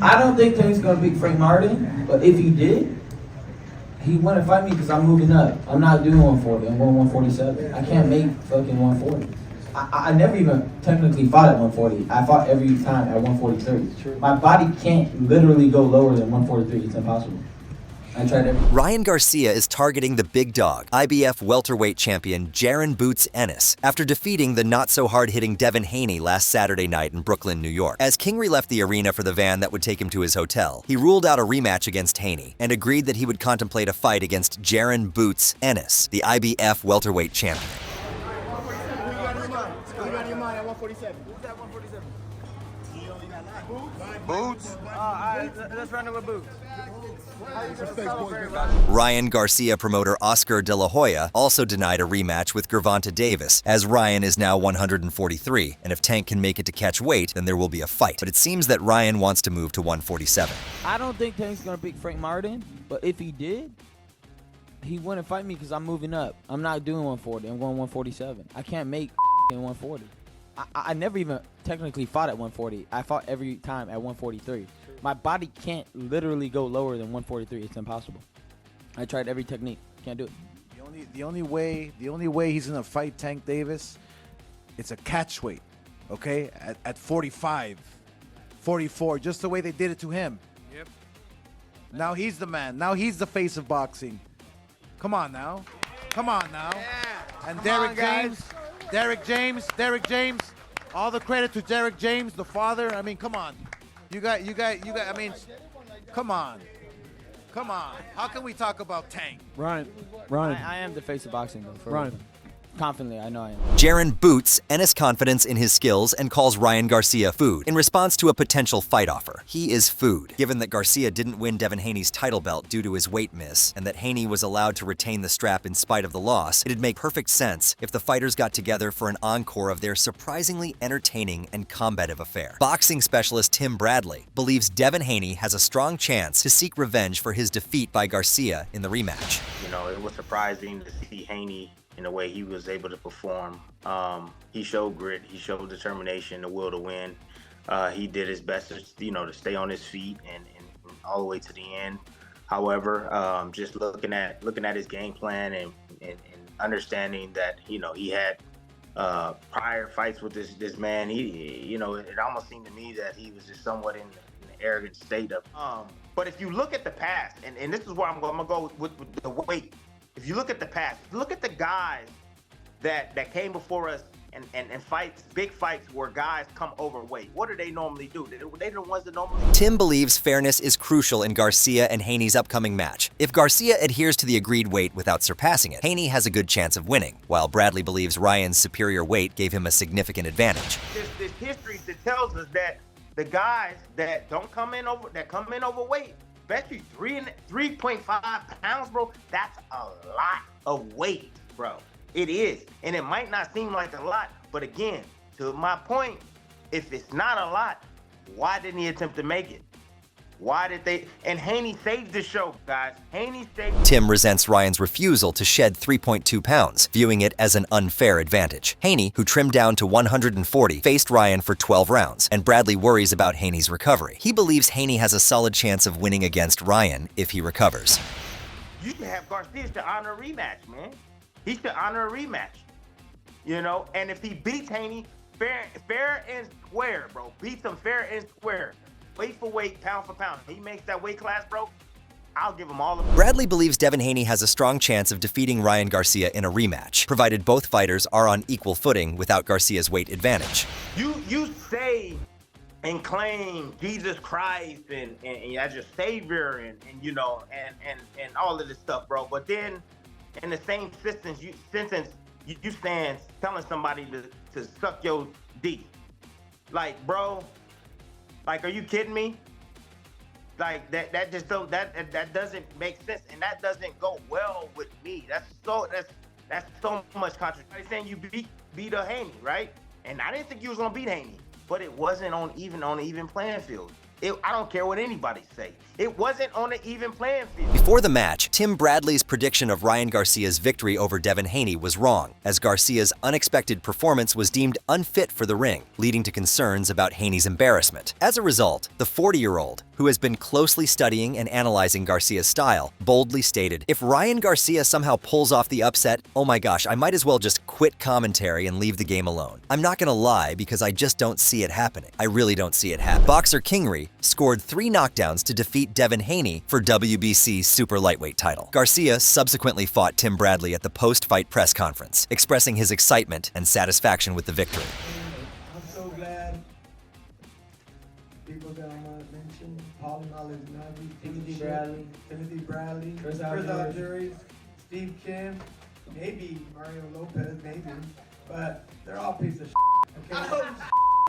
I don't think Tank's gonna beat Frank Martin, but if he did, he wouldn't fight me because I'm moving up. I'm not doing 140. I'm going 147. I can't make fucking 140. I never even technically fought at 140. I fought every time at 143. My body can't literally go lower than 143. It's impossible. I tried everything. Ryan Garcia is targeting the big dog, IBF welterweight champion Jaron Ennis, after defeating the not-so-hard-hitting Devin Haney last Saturday night in Brooklyn, New York. As Kingery left the arena for the van that would take him to his hotel, he ruled out a rematch against Haney and agreed that he would contemplate a fight against Jaron Ennis, the IBF welterweight champion. Boots? Let's run it with Boots. Ryan Garcia promoter Oscar De La Hoya also denied a rematch with Gervonta Davis, as Ryan is now 143, and if Tank can make it to catch weight, then there will be a fight. But it seems that Ryan wants to move to 147. I don't think Tank's gonna beat Frank Martin, but if he did, he wouldn't fight me because I'm moving up. I'm not doing 140. I'm going 147. I can't make 140. I never even technically fought at 140. I fought every time at 143. My body can't literally go lower than 143. It's impossible. I tried every technique. Can't do it. The only way he's gonna fight Tank Davis, it's a catch weight, okay? At 45, 44, just the way they did it to him. Yep. Now he's the man. Now he's the face of boxing. Come on now. Come on now. Yeah. And Derek James, all the credit to Derek James, the father. I mean, come on. You got, I mean, come on. How can we talk about Tank? Ryan. I am the face of boxing, though. Ryan. Confidently, I know I am. Jaron Ennis confidence in his skills and calls Ryan Garcia food in response to a potential fight offer. He is food. Given that Garcia didn't win Devin Haney's title belt due to his weight miss, and that Haney was allowed to retain the strap in spite of the loss, it'd make perfect sense if the fighters got together for an encore of their surprisingly entertaining and combative affair. Boxing specialist Tim Bradley believes Devin Haney has a strong chance to seek revenge for his defeat by Garcia in the rematch. You know, it was surprising to see Haney in the way he was able to perform. He showed grit, he showed determination, the will to win. He did his best to, to stay on his feet and all the way to the end. However, just looking at his game plan and understanding that, he had prior fights with this man, it almost seemed to me that he was just somewhat in an arrogant state of. But if you look at the past, and this is where I'm gonna go with the weight. If you look at the past, look at the guys that came before us and fights, big fights where guys come overweight. What do they normally do? They're the ones that normally... Tim believes fairness is crucial in Garcia and Haney's upcoming match. If Garcia adheres to the agreed weight without surpassing it, Haney has a good chance of winning, while Bradley believes Ryan's superior weight gave him a significant advantage. There's history that tells us that the guys that come in overweight, especially 3.5 pounds, bro, that's a lot of weight, bro. It is. And it might not seem like a lot, but again, to my point, if it's not a lot, why didn't he attempt to make it? Why did they? And Haney saved the show, guys. Haney saved. Tim resents Ryan's refusal to shed 3.2 pounds, viewing it as an unfair advantage. Haney, who trimmed down to 140, faced Ryan for 12 rounds, and Bradley worries about Haney's recovery. He believes Haney has a solid chance of winning against Ryan if he recovers. You should have Garcia to honor a rematch, man. He should honor a rematch, and if he beats Haney, fair and square, bro. Beats him fair and square. Weight for weight, pound for pound. He makes that weight class, bro. I'll give him all of it. Bradley believes Devin Haney has a strong chance of defeating Ryan Garcia in a rematch, provided both fighters are on equal footing without Garcia's weight advantage. You say and claim Jesus Christ and as your savior and all of this stuff, bro. But then in the same sentence you stand telling somebody to suck your D. Like, bro. Like, are you kidding me? Like that doesn't make sense, and that doesn't go well with me. That's so much contradiction. Saying you beat a Haney, right? And I didn't think you was gonna beat Haney, but it wasn't on an even playing field. I don't care what anybody say. It wasn't on an even playing field. Before the match, Tim Bradley's prediction of Ryan Garcia's victory over Devin Haney was wrong, as Garcia's unexpected performance was deemed unfit for the ring, leading to concerns about Haney's embarrassment. As a result, the 40-year-old, who has been closely studying and analyzing Garcia's style, boldly stated, "If Ryan Garcia somehow pulls off the upset, oh my gosh, I might as well just quit commentary and leave the game alone. I'm not gonna lie because I just don't see it happening. I really don't see it happen." Boxer Kingery scored 3 knockdowns to defeat Devin Haney for WBC's super lightweight title. Garcia subsequently fought Tim Bradley at the post-fight press conference, expressing his excitement and satisfaction with the victory. I'm so glad people that I'm gonna mention, Paulie Malignaggi, Timothy Bradley, Chris Algieri, Steve Kim, maybe Mario Lopez, maybe, but they're all pieces of shit, okay?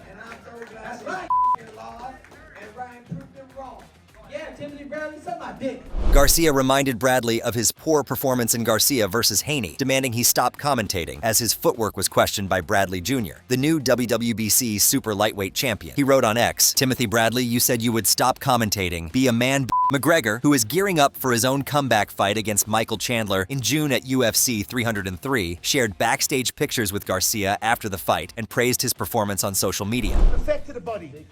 And I'm so glad they lost, and Ryan proved them wrong. Yeah, Timothy Bradley, suck my dick. Garcia reminded Bradley of his poor performance in Garcia versus Haney, demanding he stop commentating as his footwork was questioned by Bradley Jr., the new WWBC super lightweight champion. He wrote on X, "Timothy Bradley, you said you would stop commentating. Be a man." McGregor, who is gearing up for his own comeback fight against Michael Chandler in June at UFC 303, shared backstage pictures with Garcia after the fight and praised his performance on social media. Effect to the buddy.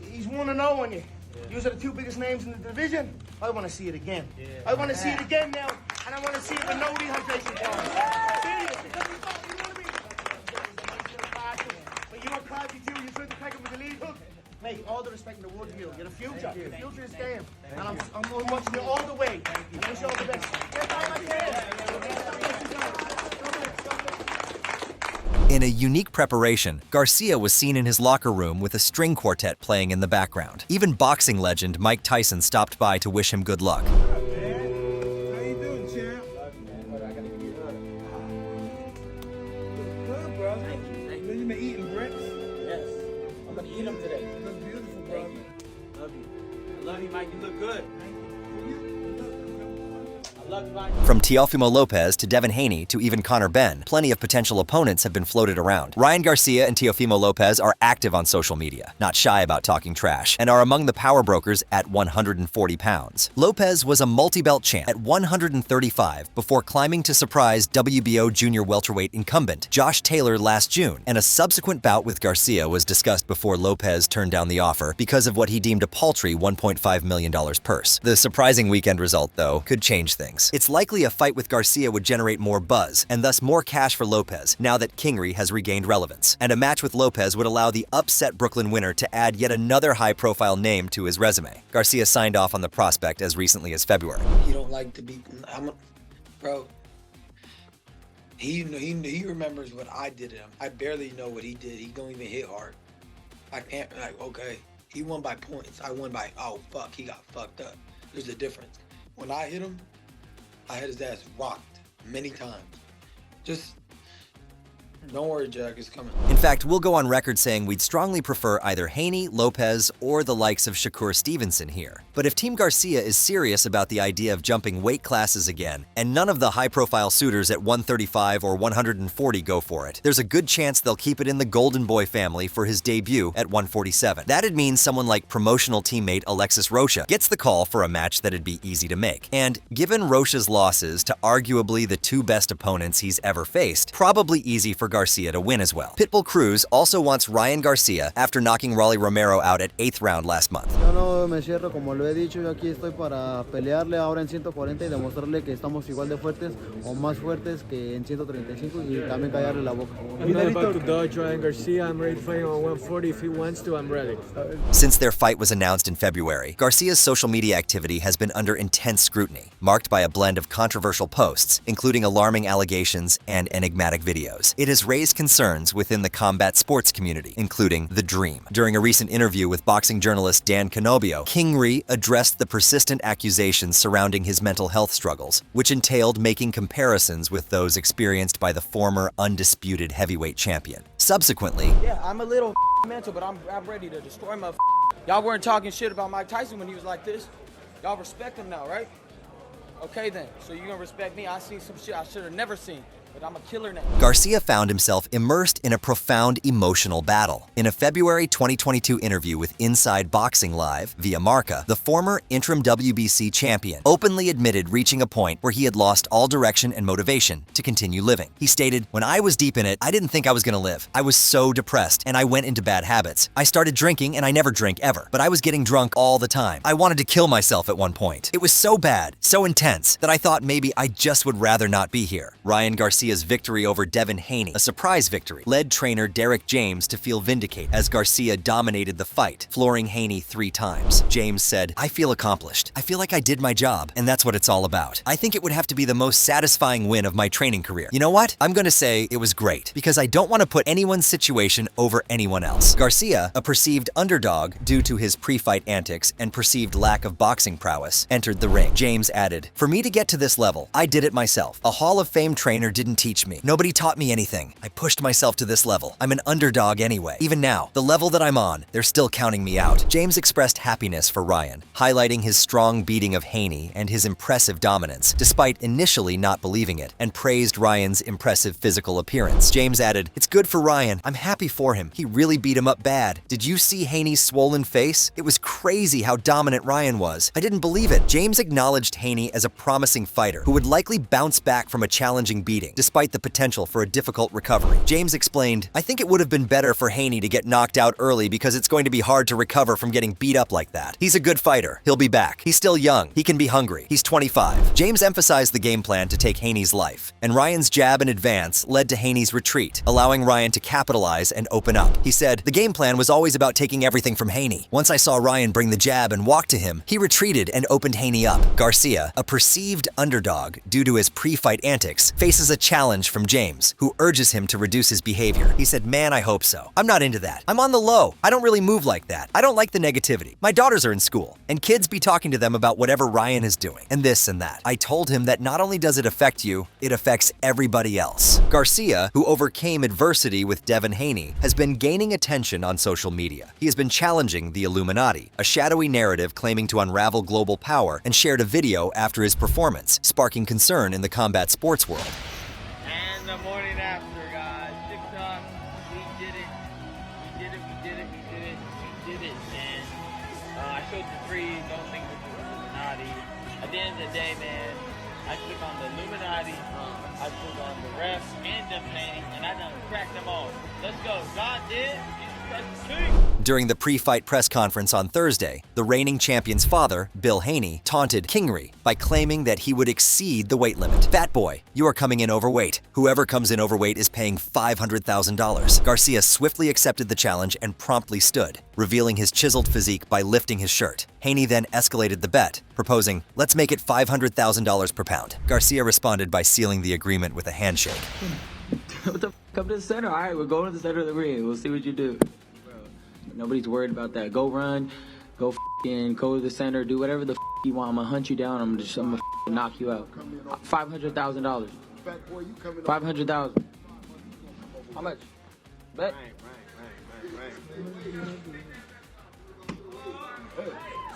He's 1-0 on you. These are the 2 biggest names in the division. I want to see it again. I want to see it again now, and I want to see it with no rehydration time. Seriously. But you are crafty too. You tried to crack him with the lead hook. Mate, all the respect in the world to you. You're the future. The future is game. And I'm watching you all the way. I wish you all the best. Get back my In a unique preparation, Garcia was seen in his locker room with a string quartet playing in the background. Even boxing legend Mike Tyson stopped by to wish him good luck. How you doing, champ? Good, bro. Thank you. You been eating bricks? Yes. I'm gonna eat them today. You look beautiful, bro. Thank you. Love you. I love you, Mike. You look good. I love you, Mike. From Teofimo Lopez to Devin Haney to even Conor Benn, plenty of potential opponents have been floated around. Ryan Garcia and Teofimo Lopez are active on social media, not shy about talking trash, and are among the power brokers at 140 pounds. Lopez was a multi-belt champ at 135 before climbing to surprise WBO junior welterweight incumbent Josh Taylor last June, and a subsequent bout with Garcia was discussed before Lopez turned down the offer because of what he deemed a paltry $1.5 million purse. The surprising weekend result, though, could change things. It's likely a fight with Garcia would generate more buzz, and thus more cash for Lopez, now that Kingery has regained relevance. And a match with Lopez would allow the upset Brooklyn winner to add yet another high-profile name to his resume. Garcia signed off on the prospect as recently as February. He don't like to be, bro. He remembers what I did to him. I barely know what he did. He don't even hit hard. I can't, okay, he won by points. I won by, oh fuck, he got fucked up. There's a difference. When I hit him, I had his ass rocked many times. Just don't worry, Jack, it's coming. In fact, we'll go on record saying we'd strongly prefer either Haney, Lopez, or the likes of Shakur Stevenson here. But if Team Garcia is serious about the idea of jumping weight classes again, and none of the high-profile suitors at 135 or 140 go for it, there's a good chance they'll keep it in the Golden Boy family for his debut at 147. That'd mean someone like promotional teammate Alexis Rocha gets the call for a match that'd be easy to make. And given Rocha's losses to arguably the 2 best opponents he's ever faced, probably easy for Garcia to win as well. Pitbull Cruz also wants Ryan Garcia after knocking Rolly Romero out at 8th round last month. Yo no me cierro, como lo he dicho, yo aquí estoy para pelearle ahora en 140 y demostrarle que estamos igual de fuertes o más fuertes que en 135 y también callarle la boca. I'm not about to dodge Ryan Garcia. I'm ready to fight him on 140. If he wants to, I'm ready. Since their fight was announced in February, Garcia's social media activity has been under intense scrutiny, marked by a blend of controversial posts, including alarming allegations and enigmatic videos. It has raised concerns within the combat sports community, including The Dream. During a recent interview with boxing journalist Dan Canobio, Kingery addressed the persistent accusations surrounding his mental health struggles, which entailed making comparisons with those experienced by the former undisputed heavyweight champion. Subsequently, Yeah, I'm a little mental, but I'm ready to destroy my. Y'all weren't talking shit about Mike Tyson when he was like this. Y'all respect him now, right? Okay then. So you gonna respect me? I seen some shit I should have never seen. But I'm a killer now. Garcia found himself immersed in a profound emotional battle. In a February 2022 interview with Inside Boxing Live via Marca, the former interim WBC champion openly admitted reaching a point where he had lost all direction and motivation to continue living. He stated, "When I was deep in it, I didn't think I was going to live. I was so depressed and I went into bad habits. I started drinking and I never drink ever, but I was getting drunk all the time. I wanted to kill myself at one point. It was so bad, so intense, that I thought maybe I just would rather not be here." Ryan Garcia's victory over Devin Haney, a surprise victory, led trainer Derek James to feel vindicated as Garcia dominated the fight, flooring Haney 3 times. James said, "I feel accomplished. I feel like I did my job, and that's what it's all about. I think it would have to be the most satisfying win of my training career. You know what? I'm gonna say it was great, because I don't want to put anyone's situation over anyone else." Garcia, a perceived underdog due to his pre-fight antics and perceived lack of boxing prowess, entered the ring. James added, "For me to get to this level, I did it myself. A Hall of Fame trainer didn't teach me. Nobody taught me anything. I pushed myself to this level. I'm an underdog anyway. Even now, the level that I'm on, they're still counting me out." James expressed happiness for Ryan, highlighting his strong beating of Haney and his impressive dominance, despite initially not believing it, and praised Ryan's impressive physical appearance. James added, "It's good for Ryan. I'm happy for him. He really beat him up bad. Did you see Haney's swollen face? It was crazy how dominant Ryan was. I didn't believe it." James acknowledged Haney as a promising fighter who would likely bounce back from a challenging beating, despite the potential for a difficult recovery. James explained, "I think it would have been better for Haney to get knocked out early because it's going to be hard to recover from getting beat up like that. He's a good fighter. He'll be back. He's still young. He can be hungry. He's 25. James emphasized the game plan to take Haney's life, and Ryan's jab and advance led to Haney's retreat, allowing Ryan to capitalize and open up. He said, "The game plan was always about taking everything from Haney. Once I saw Ryan bring the jab and walk to him, he retreated and opened Haney up." Garcia, a perceived underdog due to his pre-fight antics, faces a challenge from James, who urges him to reduce his behavior. He said, "Man, I hope so. I'm not into that. I'm on the low. I don't really move like that. I don't like the negativity. My daughters are in school, and kids be talking to them about whatever Ryan is doing, and this and that. I told him that not only does it affect you, it affects everybody else." Garcia, who overcame adversity with Devin Haney, has been gaining attention on social media. He has been challenging the Illuminati, a shadowy narrative claiming to unravel global power, and shared a video after his performance, sparking concern in the combat sports world. And the morning after, guys. TikTok, we did it. We did it, we did it, we did it, we did it, man. I showed the 3, don't think this was Illuminati. At the end of the day, man, I took on the Illuminati, I took on the refs and Devin Haney, and I done cracked them all. Let's go. God did. Jesus Christ is king. During the pre-fight press conference on Thursday, the reigning champion's father, Bill Haney, taunted Kingery by claiming that he would exceed the weight limit. "Fat boy, you are coming in overweight. Whoever comes in overweight is paying $500,000. Garcia swiftly accepted the challenge and promptly stood, revealing his chiseled physique by lifting his shirt. Haney then escalated the bet, proposing, "Let's make it $500,000 per pound." Garcia responded by sealing the agreement with a handshake. What the f? Come to the center. All right, we're going to the center of the ring. We'll see what you do. Bro, nobody's worried about that. Go run, go go to the center, do whatever the f you want. I'm gonna hunt you down. I'm gonna knock you out. $500,000. $500,000. How much? Bet.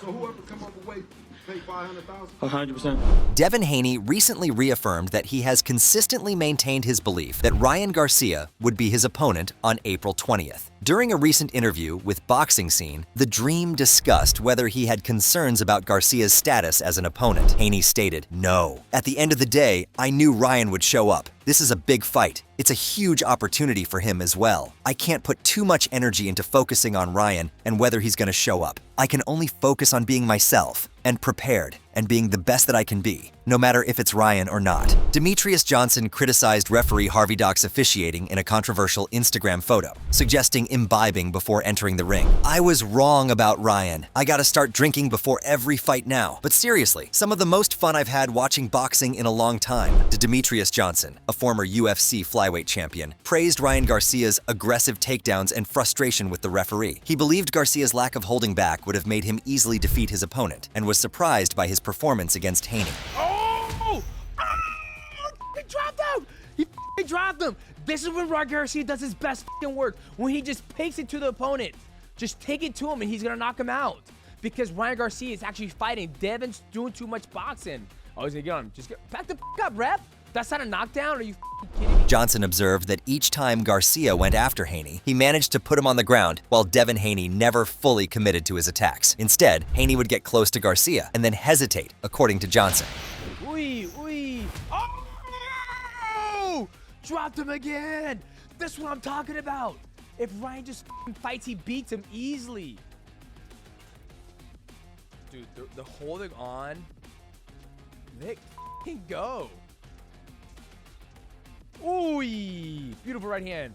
So whoever come overweight, pay $500,000. 100%. Devin Haney recently reaffirmed that he has consistently maintained his belief that Ryan Garcia would be his opponent on April 20th. During a recent interview with Boxing Scene, The Dream discussed whether he had concerns about Garcia's status as an opponent. Haney stated, "No. At the end of the day, I knew Ryan would show up. This is a big fight. It's a huge opportunity for him as well. I can't put too much energy into focusing on Ryan and whether he's going to show up. I can only focus on being myself and prepared and being the best that I can be, no matter if it's Ryan or not." Demetrius Johnson criticized referee Harvey Dock's officiating in a controversial Instagram photo, suggesting imbibing before entering the ring. "I was wrong about Ryan. I gotta start drinking before every fight now. But seriously, some of the most fun I've had watching boxing in a long time." Demetrius Johnson, a former UFC flyweight champion, praised Ryan Garcia's aggressive takedowns and frustration with the referee. He believed Garcia's lack of holding back would have made him easily defeat his opponent, and was surprised by his performance against Haney. He dropped him! He dropped him! This is when Ryan Garcia does his best work, when he just takes it to the opponent. Just take it to him and he's gonna knock him out. Because Ryan Garcia is actually fighting. Devin's doing too much boxing. Oh, he's gonna get on him. Just back the up, ref. That's not a knockdown? Are you kidding me? Johnson observed that each time Garcia went after Haney, he managed to put him on the ground, while Devin Haney never fully committed to his attacks. Instead, Haney would get close to Garcia and then hesitate, according to Johnson. Wee. Oh! Dropped him again. That's what I'm talking about. If Ryan just fights, he beats him easily. Dude, the holding on. Let go. Ooh, beautiful right hand.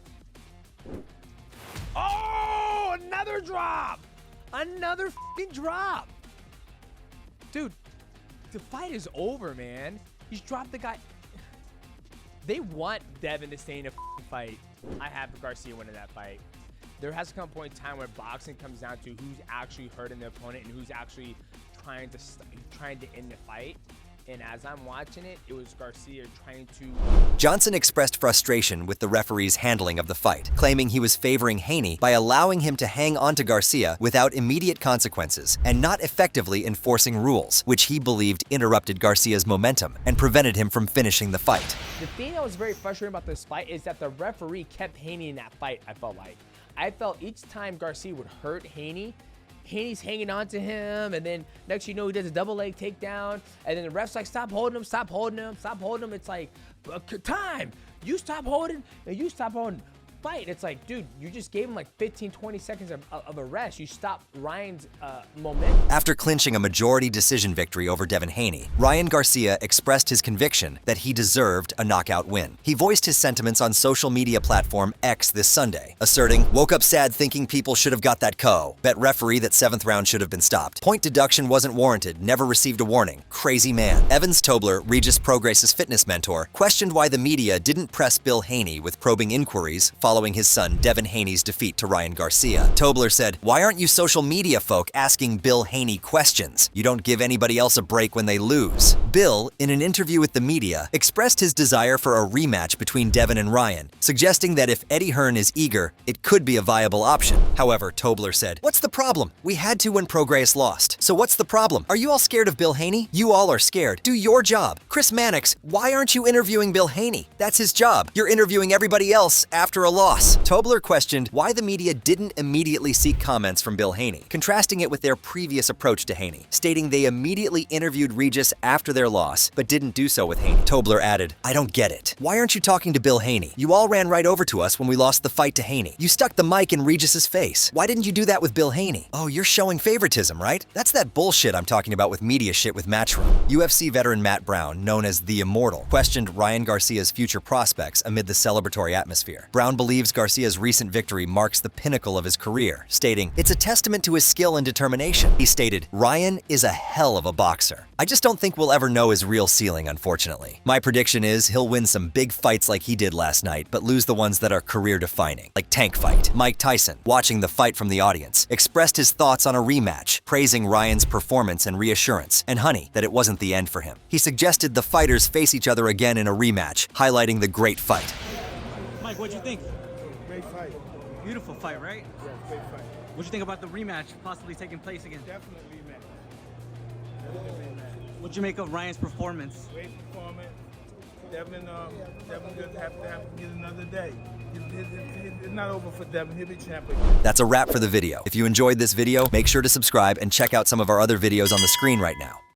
Oh, another drop. Another drop. Dude, the fight is over, man. He's dropped the guy. They want Devin to stay in a fight. I have Garcia winning that fight. There has to come a point in time where boxing comes down to who's actually hurting the opponent and who's actually trying to end the fight. And as I'm watching it, it was Garcia trying to... Johnson expressed frustration with the referee's handling of the fight, claiming he was favoring Haney by allowing him to hang on to Garcia without immediate consequences and not effectively enforcing rules, which he believed interrupted Garcia's momentum and prevented him from finishing the fight. The thing that was very frustrating about this fight is that the referee kept Haney in that fight, I felt like. I felt each time Garcia would hurt Haney, Haney's hanging on to him, and then next you know he does a double leg takedown, and then the ref's like, stop holding him, stop holding him, stop holding him. It's like, time, you stop holding, and you stop holding. Fight. It's like, dude, you just gave him like 15-20 seconds of a rest. You stopped Ryan's momentum. After clinching a majority decision victory over Devin Haney, Ryan Garcia expressed his conviction that he deserved a knockout win. He voiced his sentiments on social media platform X this Sunday, asserting, "Woke up sad thinking people should have got that KO. Bet referee that 7th round should have been stopped. Point deduction wasn't warranted, never received a warning. Crazy man." Evans Tobler, Regis Prograis' fitness mentor, questioned why the media didn't press Bill Haney with probing inquiries following his son Devin Haney's defeat to Ryan Garcia. Tobler said, "Why aren't you social media folk asking Bill Haney questions? You don't give anybody else a break when they lose." Bill, in an interview with the media, expressed his desire for a rematch between Devin and Ryan, suggesting that if Eddie Hearn is eager, it could be a viable option. However, Tobler said, "What's the problem? We had to when Prograis lost. So what's the problem? Are you all scared of Bill Haney? You all are scared. Do your job. Chris Mannix, why aren't you interviewing Bill Haney? That's his job. You're interviewing everybody else after a loss." Tobler questioned why the media didn't immediately seek comments from Bill Haney, contrasting it with their previous approach to Haney, stating they immediately interviewed Regis after their loss, but didn't do so with Haney. Tobler added, "I don't get it. Why aren't you talking to Bill Haney? You all ran right over to us when we lost the fight to Haney. You stuck the mic in Regis's face. Why didn't you do that with Bill Haney? Oh, you're showing favoritism, right? That's that bullshit I'm talking about with media shit with Matchroom." UFC veteran Matt Brown, known as the Immortal, questioned Ryan Garcia's future prospects amid the celebratory atmosphere. Brown believes Garcia's recent victory marks the pinnacle of his career, stating, "It's a testament to his skill and determination." He stated, "Ryan is a hell of a boxer. I just don't think we'll ever know his real ceiling, unfortunately. My prediction is he'll win some big fights like he did last night, but lose the ones that are career-defining, like Tank Fight." Mike Tyson, watching the fight from the audience, expressed his thoughts on a rematch, praising Ryan's performance and reassurance, and honey that it wasn't the end for him. He suggested the fighters face each other again in a rematch, highlighting the great fight. Mike, what'd you think? Great fight. Beautiful fight, right? Yeah, great fight. What'd you think about the rematch possibly taking place again? Definitely rematch. Definitely rematch. What'd you make of Ryan's performance? Great performance. Devin doesn't have to get another day. It's not over for Devin. He'll be champion. That's a wrap for the video. If you enjoyed this video, make sure to subscribe and check out some of our other videos on the screen right now.